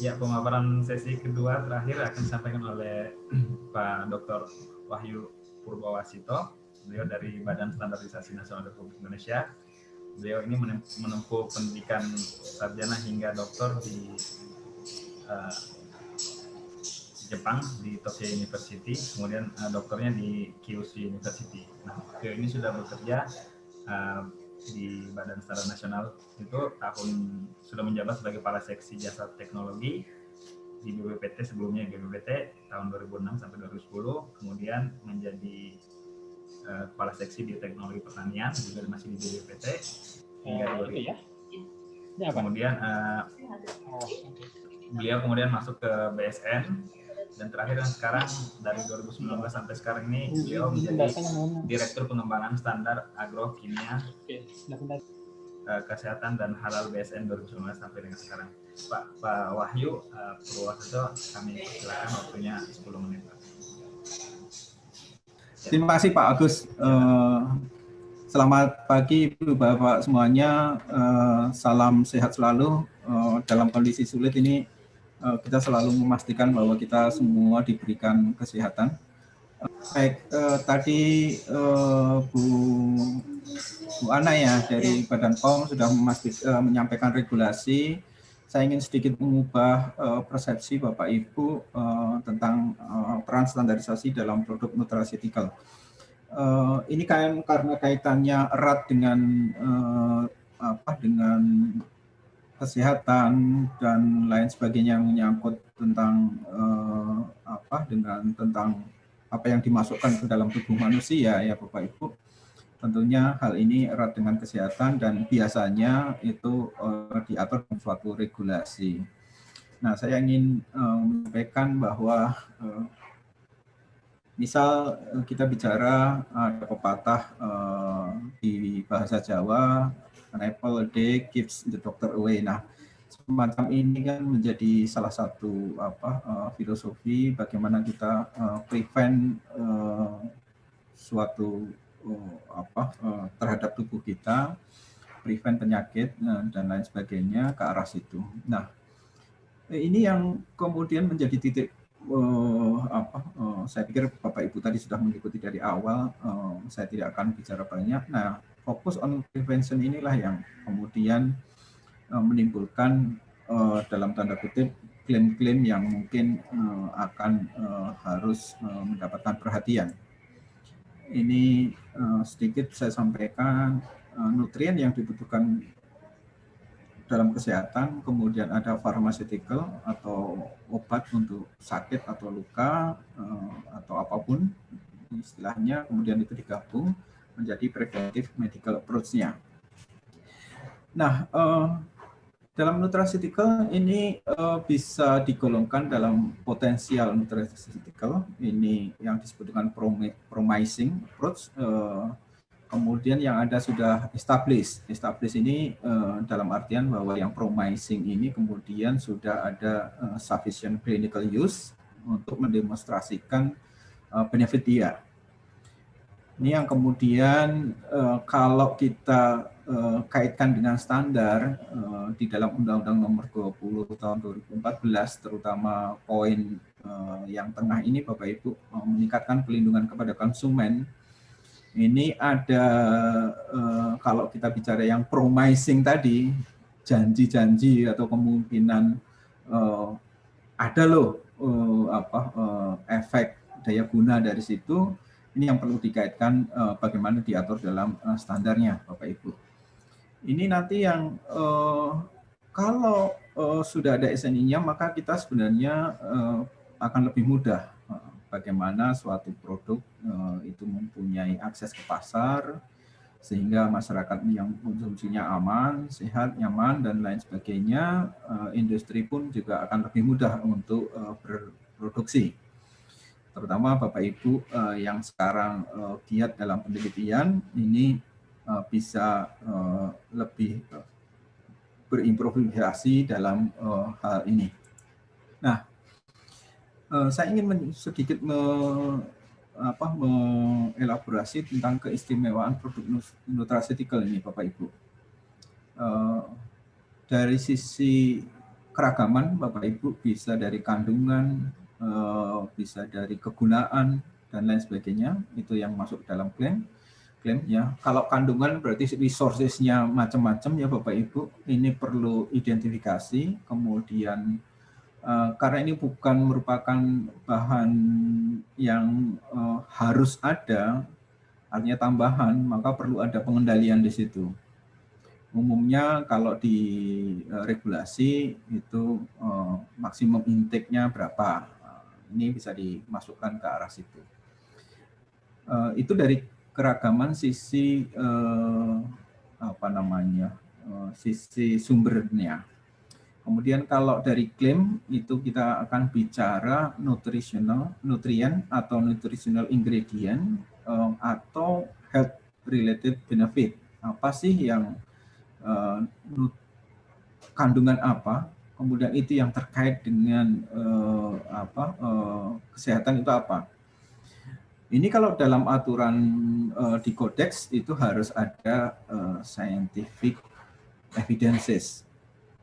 Ya, pemaparan sesi kedua terakhir akan disampaikan oleh Pak Dr. Wahyu Purwowasito. Beliau dari Badan Standarisasi Nasional Republik Indonesia. Beliau ini menempuh pendidikan sarjana hingga doktor di Jepang di Tokyo University, kemudian doktornya di Kyushu University. Nah, beliau ini sudah bekerja di Badan Standar Nasional itu sudah menjabat sebagai Kepala Seksi Jasa Teknologi di BPPT, sebelumnya BPPT tahun 2006 sampai 2010, kemudian menjadi Kepala Seksi Bioteknologi Pertanian juga masih di BPPT hingga 2000. Kemudian beliau kemudian masuk ke BSN, dan terakhir yang sekarang dari 2019 sampai sekarang ini beliau menjadi Direktur Pengembangan Standar Agrokimia Kesehatan dan Halal BSN 2019 sampai dengan sekarang. Pak Wahyu Purwowasito, kami persilakan, waktunya 10 menit. Terima kasih Pak Agus. Selamat pagi Ibu Bapak semuanya. Salam sehat selalu. Dalam kondisi sulit ini kita selalu memastikan bahwa kita semua diberikan kesehatan. Baik, tadi Bu Ana ya dari Badan POM sudah menyampaikan regulasi. Saya ingin sedikit mengubah persepsi Bapak Ibu tentang peran standarisasi dalam produk nutraceutical. Ini kan karena kaitannya erat dengan dengan kesehatan dan lain sebagainya yang menyangkut tentang tentang apa yang dimasukkan ke dalam tubuh manusia ya Bapak Ibu. Tentunya hal ini erat dengan kesehatan dan biasanya itu diatur dalam suatu regulasi. Nah, saya ingin menyampaikan bahwa misal kita bicara ada pepatah di bahasa Jawa, an apple a day keeps the doctor away. Nah, semacam ini kan menjadi salah satu filosofi bagaimana kita prevent suatu terhadap tubuh kita, prevent penyakit dan lain sebagainya ke arah situ. Nah, ini yang kemudian menjadi titik saya pikir Bapak Ibu tadi sudah mengikuti dari awal, saya tidak akan bicara banyak. Nah, fokus on prevention inilah yang kemudian menimbulkan dalam tanda kutip klaim-klaim yang mungkin akan harus mendapatkan perhatian. Ini sedikit saya sampaikan nutrien yang dibutuhkan dalam kesehatan, kemudian ada pharmaceutical atau obat untuk sakit atau luka atau apapun istilahnya, kemudian itu digabung menjadi preventive medical approach-nya. Nah, dalam nutraceutical ini bisa digolongkan dalam potensial nutraceutical, ini yang disebut dengan promising approach. Kemudian yang ada sudah established. Established ini dalam artian bahwa yang promising ini kemudian sudah ada sufficient clinical use untuk mendemonstrasikan benefit dia. Ini yang kemudian kalau kita kaitkan dengan standar di dalam Undang-Undang Nomor 20 Tahun 2014, terutama poin yang tengah ini Bapak Ibu meningkatkan pelindungan kepada konsumen. Ini ada kalau kita bicara yang promising tadi, janji-janji atau kemungkinan ada loh efek daya guna dari situ. Ini yang perlu dikaitkan bagaimana diatur dalam standarnya Bapak Ibu. Ini nanti yang kalau sudah ada SNI-nya maka kita sebenarnya akan lebih mudah bagaimana suatu produk itu mempunyai akses ke pasar sehingga masyarakat yang konsumsinya aman, sehat, nyaman dan lain sebagainya. Industri pun juga akan lebih mudah untuk berproduksi. Terutama Bapak Ibu yang sekarang giat dalam penelitian ini bisa lebih berimprovisasi dalam hal ini. Nah, saya ingin sedikit mengelaborasi tentang keistimewaan produk nutraceutical ini Bapak Ibu. Dari sisi keragaman Bapak Ibu, bisa dari kandungan, bisa dari kegunaan dan lain sebagainya, itu yang masuk dalam klaim ya. Kalau kandungan berarti resources-nya macam-macam ya Bapak Ibu, ini perlu identifikasi, kemudian karena ini bukan merupakan bahan yang harus ada, artinya tambahan, maka perlu ada pengendalian di situ. Umumnya kalau di regulasi itu maksimum intake-nya berapa, ini bisa dimasukkan ke arah situ. Itu dari keragaman sisi sisi sumbernya. Kemudian kalau dari klaim itu kita akan bicara nutrient atau nutritional ingredient atau health related benefit. Apa sih yang kandungan apa, kemudian itu yang terkait dengan kesehatan itu apa. Ini kalau dalam aturan di kodeks itu harus ada scientific evidences.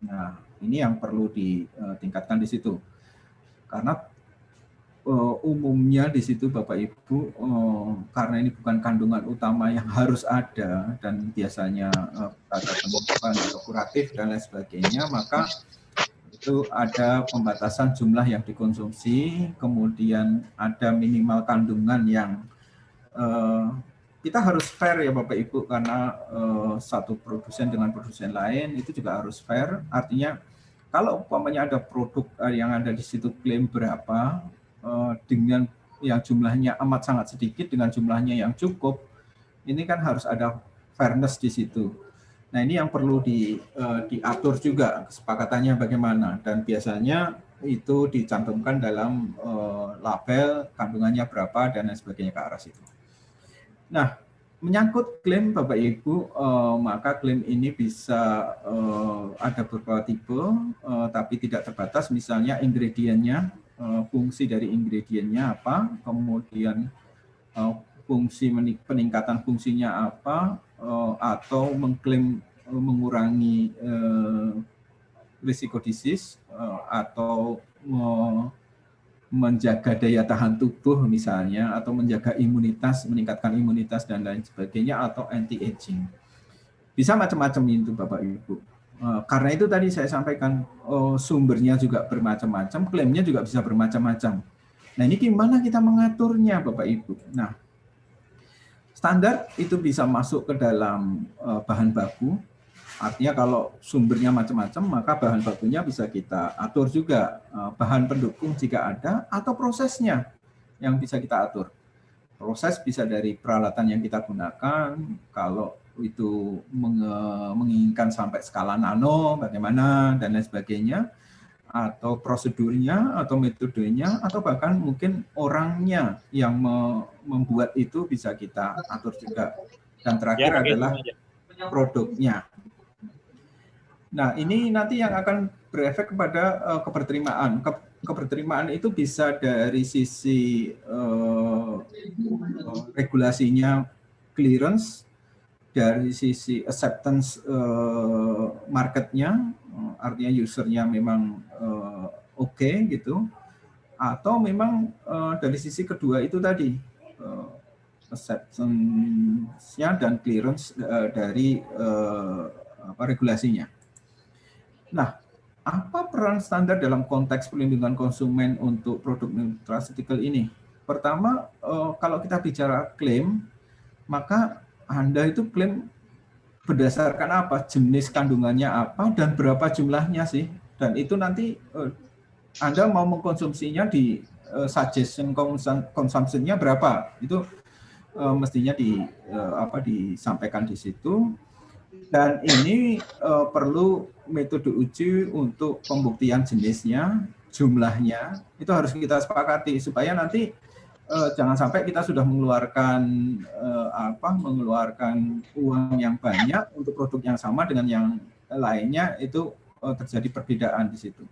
Nah, ini yang perlu ditingkatkan di situ. Karena umumnya di situ Bapak Ibu, karena ini bukan kandungan utama yang harus ada dan biasanya ada penutupan atau kuratif dan lain sebagainya, maka itu ada pembatasan jumlah yang dikonsumsi, kemudian ada minimal kandungan yang kita harus fair ya Bapak Ibu, karena satu produsen dengan produsen lain itu juga harus fair. Artinya kalau umpamanya ada produk yang ada di situ klaim berapa, dengan yang jumlahnya amat sangat sedikit dengan jumlahnya yang cukup, ini kan harus ada fairness di situ. Nah ini yang perlu diatur juga kesepakatannya bagaimana, dan biasanya itu dicantumkan dalam label kandungannya berapa dan lain sebagainya ke arah situ. Nah menyangkut klaim Bapak Ibu, maka klaim ini bisa ada beberapa tipe, tapi tidak terbatas. Misalnya ingredientnya, fungsi dari ingredientnya apa, kemudian fungsi peningkatan fungsinya apa, atau mengklaim mengurangi risiko disease, atau menjaga daya tahan tubuh misalnya, atau menjaga imunitas, meningkatkan imunitas dan lain sebagainya, atau anti-aging. Bisa macam-macam itu Bapak Ibu. Karena itu tadi saya sampaikan sumbernya juga bermacam-macam, klaimnya juga bisa bermacam-macam. Nah ini gimana kita mengaturnya Bapak Ibu? Nah standar itu bisa masuk ke dalam bahan baku. Artinya kalau sumbernya macam-macam, maka bahan bakunya bisa kita atur juga. Bahan pendukung jika ada, atau prosesnya yang bisa kita atur. Proses bisa dari peralatan yang kita gunakan, kalau itu menginginkan sampai skala nano, bagaimana, dan lain sebagainya, atau prosedurnya, atau metodenya, atau bahkan mungkin orangnya yang membuat itu bisa kita atur juga. Dan terakhir adalah produknya. Nah, ini nanti yang akan berefek kepada keberterimaan. Keberterimaan itu bisa dari sisi regulasinya, clearance, dari sisi acceptance marketnya, artinya usernya memang oke gitu, atau memang dari sisi kedua itu tadi, acceptance-nya dan clearance dari regulasinya. Nah, apa peran standar dalam konteks perlindungan konsumen untuk produk nutraceutical ini? Pertama, kalau kita bicara klaim, maka Anda itu klaim berdasarkan apa? Jenis kandungannya apa dan berapa jumlahnya sih? Dan itu nanti Anda mau mengkonsumsinya di suggestion consumption-nya berapa? Itu mestinya disampaikan di situ. Dan ini perlu metode uji untuk pembuktian jenisnya, jumlahnya, itu harus kita sepakati supaya nanti jangan sampai kita sudah mengeluarkan uang yang banyak untuk produk yang sama dengan yang lainnya, itu terjadi perbedaan di situ.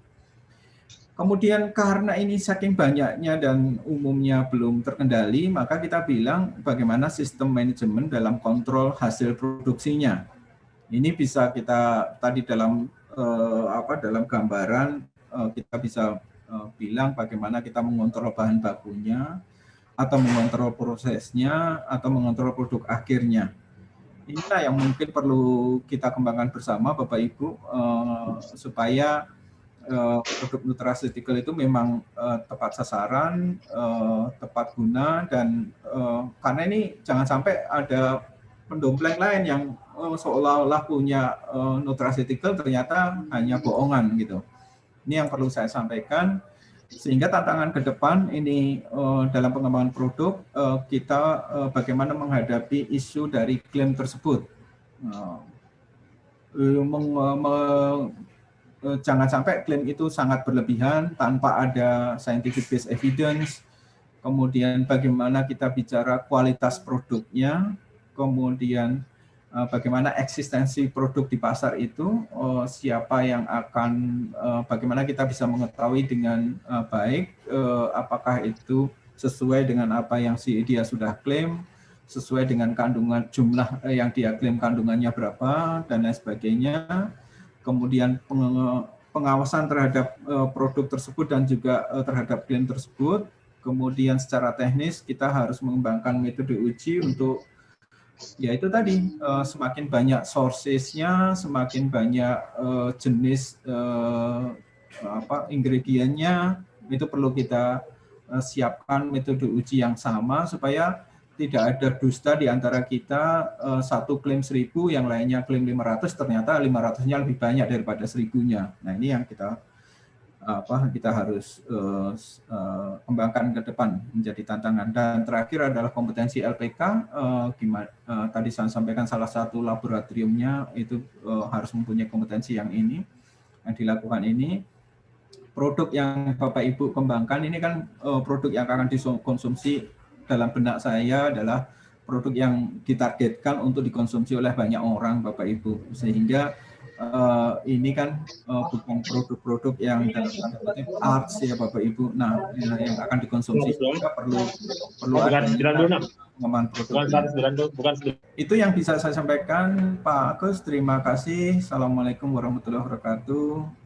Kemudian karena ini saking banyaknya dan umumnya belum terkendali, maka kita bilang bagaimana sistem manajemen dalam kontrol hasil produksinya. Ini bisa kita tadi dalam dalam gambaran kita bisa bilang bagaimana kita mengontrol bahan bakunya, atau mengontrol prosesnya, atau mengontrol produk akhirnya. Inilah yang mungkin perlu kita kembangkan bersama Bapak Ibu, supaya produk nutraceutical itu memang tepat sasaran, tepat guna, dan karena ini jangan sampai ada pendompleng lain yang seolah-olah punya nutraceutical ternyata hanya bohongan gitu. Ini yang perlu saya sampaikan, sehingga tantangan ke depan ini dalam pengembangan produk kita bagaimana menghadapi isu dari klaim tersebut. Jangan sampai klaim itu sangat berlebihan tanpa ada scientific based evidence. Kemudian bagaimana kita bicara kualitas produknya, kemudian bagaimana eksistensi produk di pasar itu, siapa yang akan, bagaimana kita bisa mengetahui dengan baik apakah itu sesuai dengan apa yang dia sudah klaim, sesuai dengan kandungan jumlah yang dia klaim kandungannya berapa, dan lain sebagainya. Kemudian pengawasan terhadap produk tersebut dan juga terhadap klaim tersebut. Kemudian secara teknis kita harus mengembangkan metode uji untuk, ya itu tadi, semakin banyak sources-nya, semakin banyak jenis ingredientnya, itu perlu kita siapkan metode uji yang sama supaya tidak ada dusta di antara kita, satu klaim 1000, yang lainnya klaim 500, ternyata 500-nya lebih banyak daripada 1000-nya. Nah ini yang kita harus kembangkan ke depan menjadi tantangan. Dan terakhir adalah kompetensi LPK. Tadi saya sampaikan salah satu laboratoriumnya itu harus mempunyai kompetensi yang dilakukan ini. Produk yang Bapak Ibu kembangkan ini kan produk yang akan dikonsumsi dalam benak saya adalah produk yang ditargetkan untuk dikonsumsi oleh banyak orang Bapak Ibu, sehingga ini kan bukan produk-produk yang dalam tanda kutip arts ya Bapak Ibu. Nah, yang akan dikonsumsi juga perlu ada pengembangan produk. Itu yang bisa saya sampaikan Pak Agus. Terima kasih. Assalamualaikum warahmatullahi wabarakatuh.